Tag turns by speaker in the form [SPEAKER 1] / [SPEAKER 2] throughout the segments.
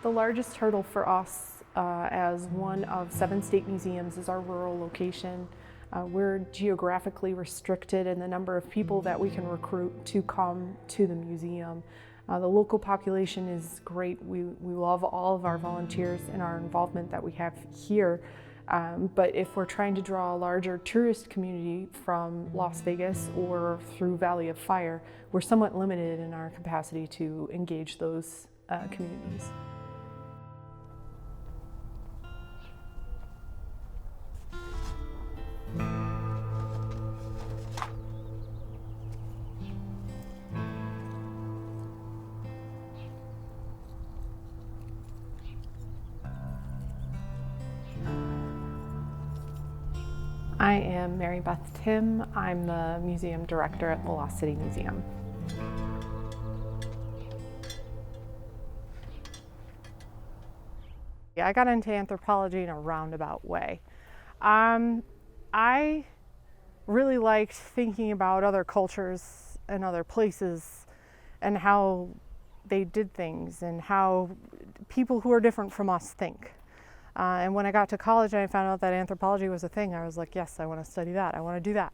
[SPEAKER 1] The largest hurdle for us as one of 7 state museums is our rural location. We're geographically restricted in the number of people that we can recruit to come to the museum. The local population is great. We love all of our volunteers and our involvement that we have here. But if we're trying to draw a larger tourist community from Las Vegas or through Valley of Fire, we're somewhat limited in our capacity to engage those communities. I am Mary Beth Timm. I'm the museum director at the Lost City Museum. I got into anthropology in a roundabout way. I really liked thinking about other cultures and other places and how they did things and how people who are different from us think. And when I got to college and I found out that anthropology was a thing, I was like, yes, I want to study that. I want to do that.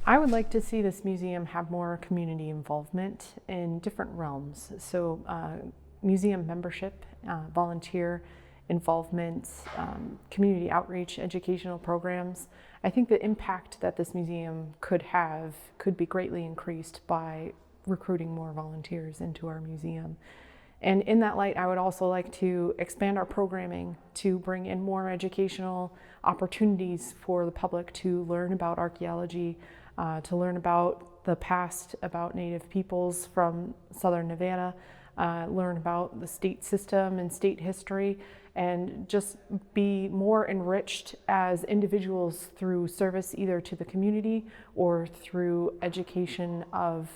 [SPEAKER 1] I would like to see this museum have more community involvement in different realms. So museum membership, volunteer involvement, community outreach, educational programs. I think the impact that this museum could have could be greatly increased by recruiting more volunteers into our museum. And in that light, I would also like to expand our programming to bring in more educational opportunities for the public to learn about archaeology, to learn about the past, about Native peoples from Southern Nevada, learn about the state system and state history, and just be more enriched as individuals through service either to the community or through education of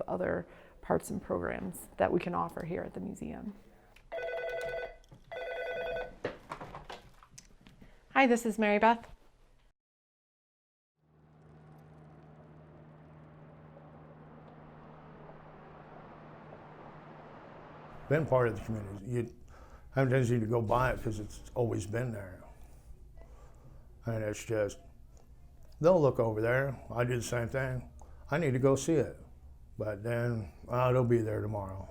[SPEAKER 1] other parts and programs that we can offer here at the museum. Hi, this is Mary Beth.
[SPEAKER 2] Been part of the community. You have a tendency to go by it because it's always been there. And it's just, they'll look over there. I do the same thing. I need to go see it. But then, they'll be there tomorrow.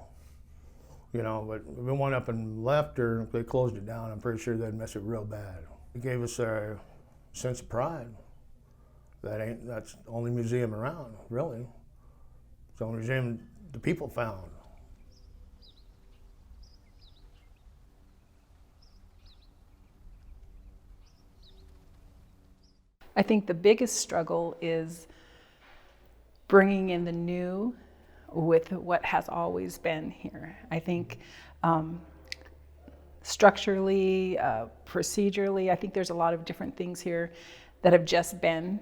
[SPEAKER 2] You know, but if we went up and left or they closed it down, I'm pretty sure they'd miss it real bad. It gave us a sense of pride. That's the only museum around, really. It's the only museum the people found.
[SPEAKER 3] I think the biggest struggle is bringing in the new with what has always been here. I think structurally, procedurally, I think there's a lot of different things here that have just been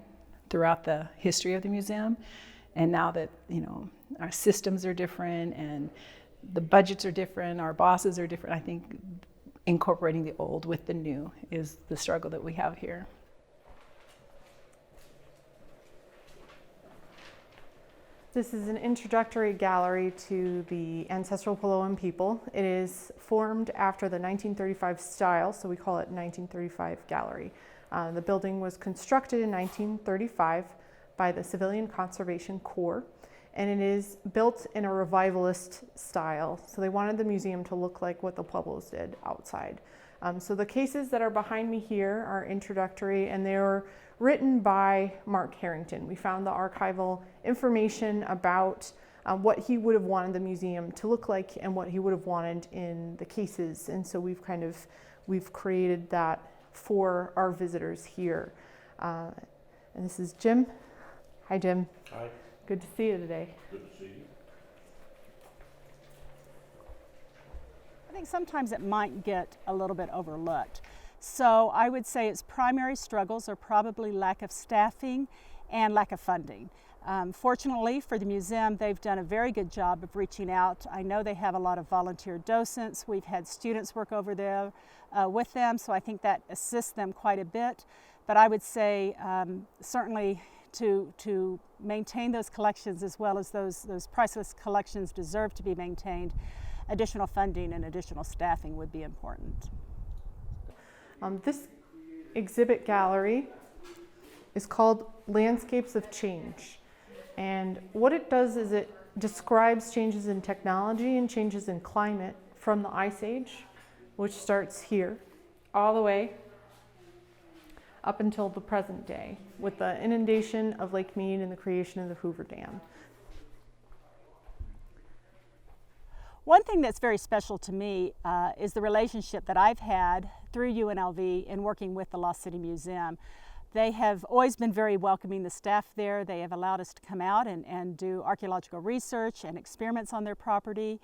[SPEAKER 3] throughout the history of the museum. And now that, you know, our systems are different and the budgets are different, our bosses are different, I think incorporating the old with the new is the struggle that we have here.
[SPEAKER 1] This is an introductory gallery to the ancestral Paloan people. It is formed after the 1935 style, so we call it 1935 Gallery. The building was constructed in 1935 by the Civilian Conservation Corps, and it is built in a revivalist style. So they wanted the museum to look like what the Pueblos did outside. So the cases that are behind me here are introductory, and they were written by Mark Harrington. We found the archival information about what he would have wanted the museum to look like and what he would have wanted in the cases. And so we've created that for our visitors here. And this is Jim. Hi, Jim.
[SPEAKER 4] Hi.
[SPEAKER 1] Good to see you today.
[SPEAKER 4] Good to see you.
[SPEAKER 5] I think sometimes it might get a little bit overlooked. So I would say its primary struggles are probably lack of staffing and lack of funding. Fortunately for the museum, they've done a very good job of reaching out. I know they have a lot of volunteer docents. We've had students work over there with them, so I think that assists them quite a bit. But I would say certainly to maintain those collections as well as those priceless collections deserve to be maintained, additional funding and additional staffing would be important.
[SPEAKER 1] This exhibit gallery is called Landscapes of Change. And what it does is it describes changes in technology and changes in climate from the Ice Age, which starts here, all the way up until the present day, with the inundation of Lake Mead and the creation of the Hoover Dam.
[SPEAKER 5] One thing that's very special to me is the relationship that I've had through UNLV in working with the Lost City Museum. They have always been very welcoming, the staff there. They have allowed us to come out and do archaeological research and experiments on their property.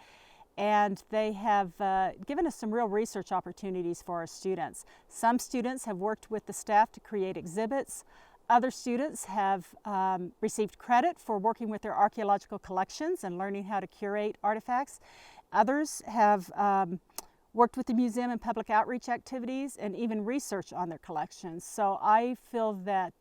[SPEAKER 5] And they have given us some real research opportunities for our students. Some students have worked with the staff to create exhibits. Other students have received credit for working with their archaeological collections and learning how to curate artifacts. Others have worked with the museum in public outreach activities and even research on their collections. So I feel that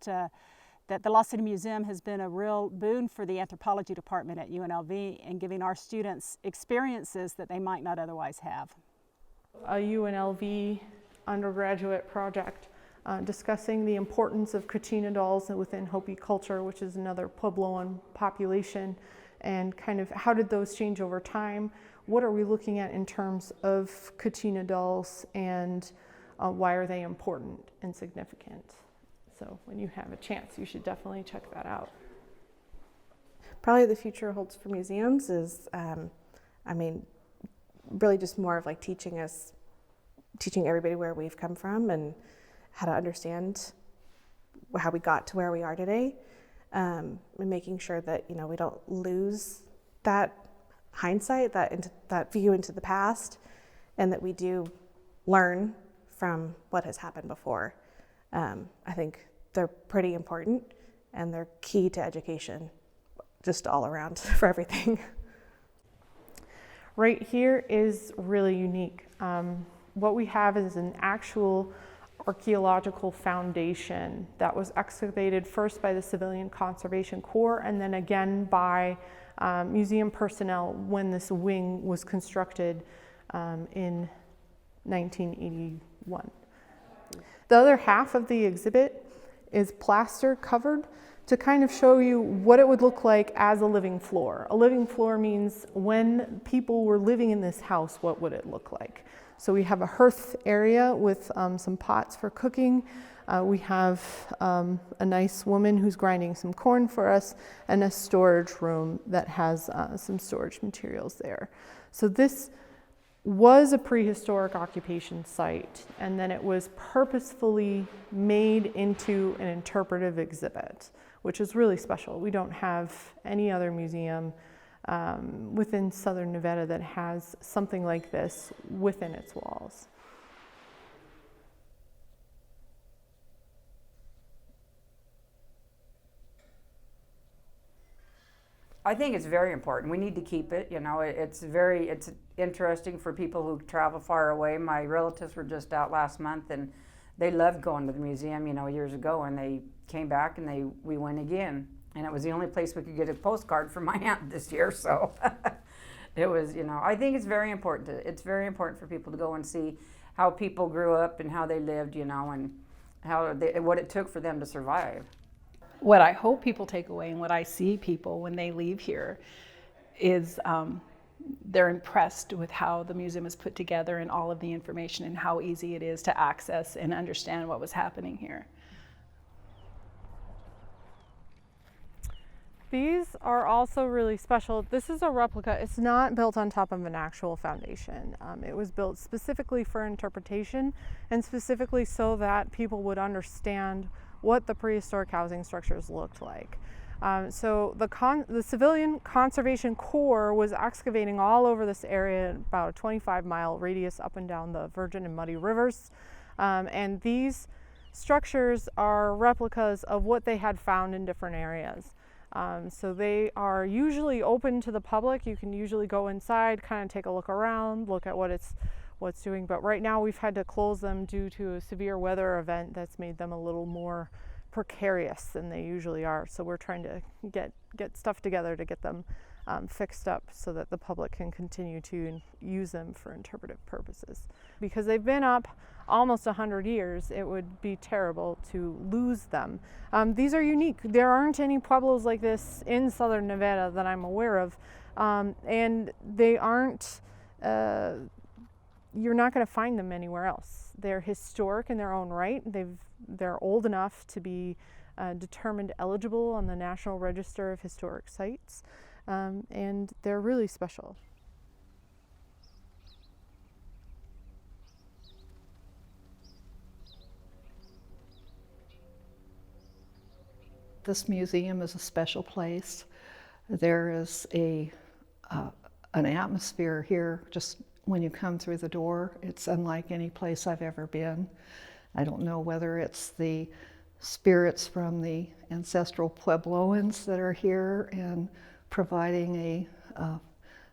[SPEAKER 5] that the Lost City Museum has been a real boon for the anthropology department at UNLV in giving our students experiences that they might not otherwise have.
[SPEAKER 1] A UNLV undergraduate project discussing the importance of Kachina dolls within Hopi culture, which is another Puebloan population, and kind of how did those change over time? What are we looking at in terms of Kachina dolls, and why are they important and significant? So when you have a chance, you should definitely check that out.
[SPEAKER 4] Probably the future holds for museums is, really just more of like teaching everybody where we've come from and how to understand how we got to where we are today, and making sure that we don't lose that hindsight, that view into the past, and that we do learn from what has happened before. I think they're pretty important and they're key to education, just all around for everything.
[SPEAKER 1] Right here is really unique. What we have is an actual archaeological foundation that was excavated first by the Civilian Conservation Corps and then again by museum personnel when this wing was constructed in 1981. The other half of the exhibit is plaster covered to kind of show you what it would look like as a living floor. A living floor means when people were living in this house, what would it look like? So we have a hearth area with some pots for cooking. We have a nice woman who's grinding some corn for us, and a storage room that has some storage materials there. So this was a prehistoric occupation site, and then it was purposefully made into an interpretive exhibit, which is really special. We don't have any other museum within Southern Nevada that has something like this within its walls.
[SPEAKER 6] I think it's very important. We need to keep it. It's interesting for people who travel far away. My relatives were just out last month, and they loved going to the museum, years ago, and they came back and we went again. And it was the only place we could get a postcard from my aunt this year, so it was, I think it's very important. It's very important for people to go and see how people grew up and how they lived, and what it took for them to survive.
[SPEAKER 3] What I hope people take away and what I see people when they leave here is they're impressed with how the museum is put together and all of the information and how easy it is to access and understand what was happening here.
[SPEAKER 1] These are also really special. This is a replica. It's not built on top of an actual foundation. It was built specifically for interpretation and specifically so that people would understand what the prehistoric housing structures looked like. So the Civilian Conservation Corps was excavating all over this area, about a 25-mile radius up and down the Virgin and Muddy Rivers. And these structures are replicas of what they had found in different areas. So they are usually open to the public. You can usually go inside, kind of take a look around, look at what's doing. But right now we've had to close them due to a severe weather event that's made them a little more precarious than they usually are. So we're trying to get stuff together to get them fixed up so that the public can continue to use them for interpretive purposes. Because they've been up almost 100 years, it would be terrible to lose them. These are unique. There aren't any pueblos like this in southern Nevada that I'm aware of, and they aren't, you're not going to find them anywhere else. They're historic in their own right. They're old enough to be determined eligible on the National Register of Historic Sites, and they're really special.
[SPEAKER 7] This museum is a special place. There is an atmosphere here just when you come through the door. It's unlike any place I've ever been. I don't know whether it's the spirits from the ancestral Puebloans that are here and providing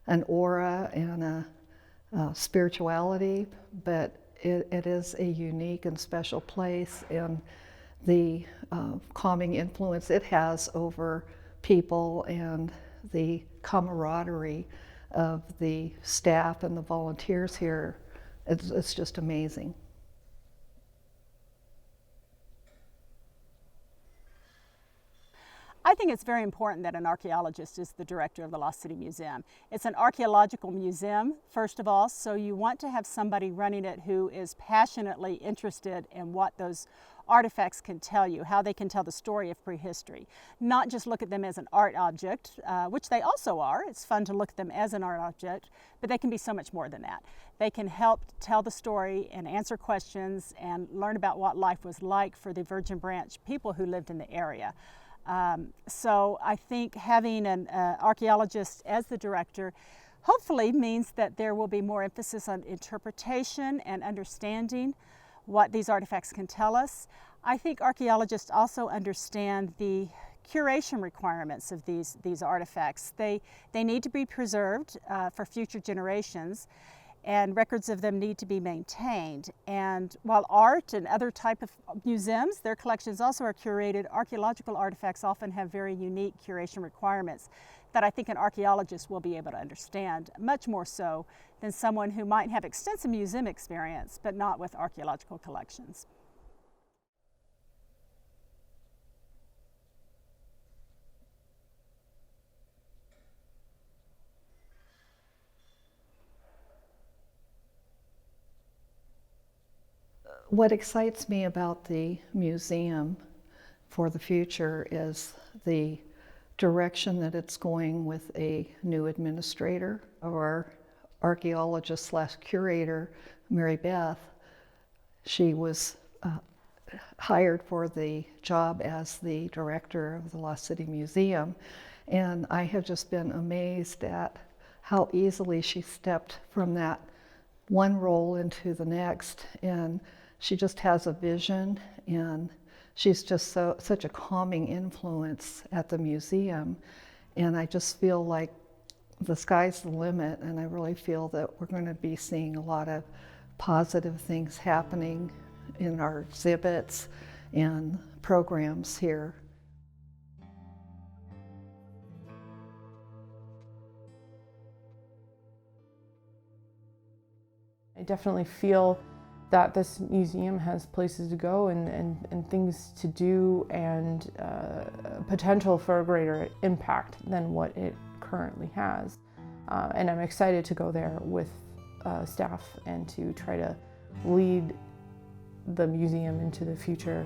[SPEAKER 7] an aura and a spirituality, but it is a unique and special place, and the calming influence it has over people and the camaraderie of the staff and the volunteers here, it's just amazing.
[SPEAKER 5] I think it's very important that an archaeologist is the director of the Lost City Museum. It's an archaeological museum, first of all, so you want to have somebody running it who is passionately interested in what those artifacts can tell you, how they can tell the story of prehistory. Not just look at them as an art object, which they also are. It's fun to look at them as an art object, but they can be so much more than that. They can help tell the story and answer questions and learn about what life was like for the Virgin Branch people who lived in the area. So I think having an archaeologist as the director hopefully means that there will be more emphasis on interpretation and understanding what these artifacts can tell us. I think archaeologists also understand the curation requirements of these artifacts. They need to be preserved for future generations, and records of them need to be maintained. And while art and other type of museums, their collections also are curated, archaeological artifacts often have very unique curation requirements that I think an archaeologist will be able to understand, much more so than someone who might have extensive museum experience, but not with archaeological collections.
[SPEAKER 7] What excites me about the museum for the future is the direction that it's going with a new administrator. Our archaeologist / curator, Mary Beth, she was hired for the job as the director of the Lost City Museum, and I have just been amazed at how easily she stepped from that one role into the next, and she just has a vision, and she's just such a calming influence at the museum. And I just feel like the sky's the limit, and I really feel that we're going to be seeing a lot of positive things happening in our exhibits and programs here.
[SPEAKER 1] I definitely feel that this museum has places to go and things to do, and potential for a greater impact than what it currently has. And I'm excited to go there with staff and to try to lead the museum into the future.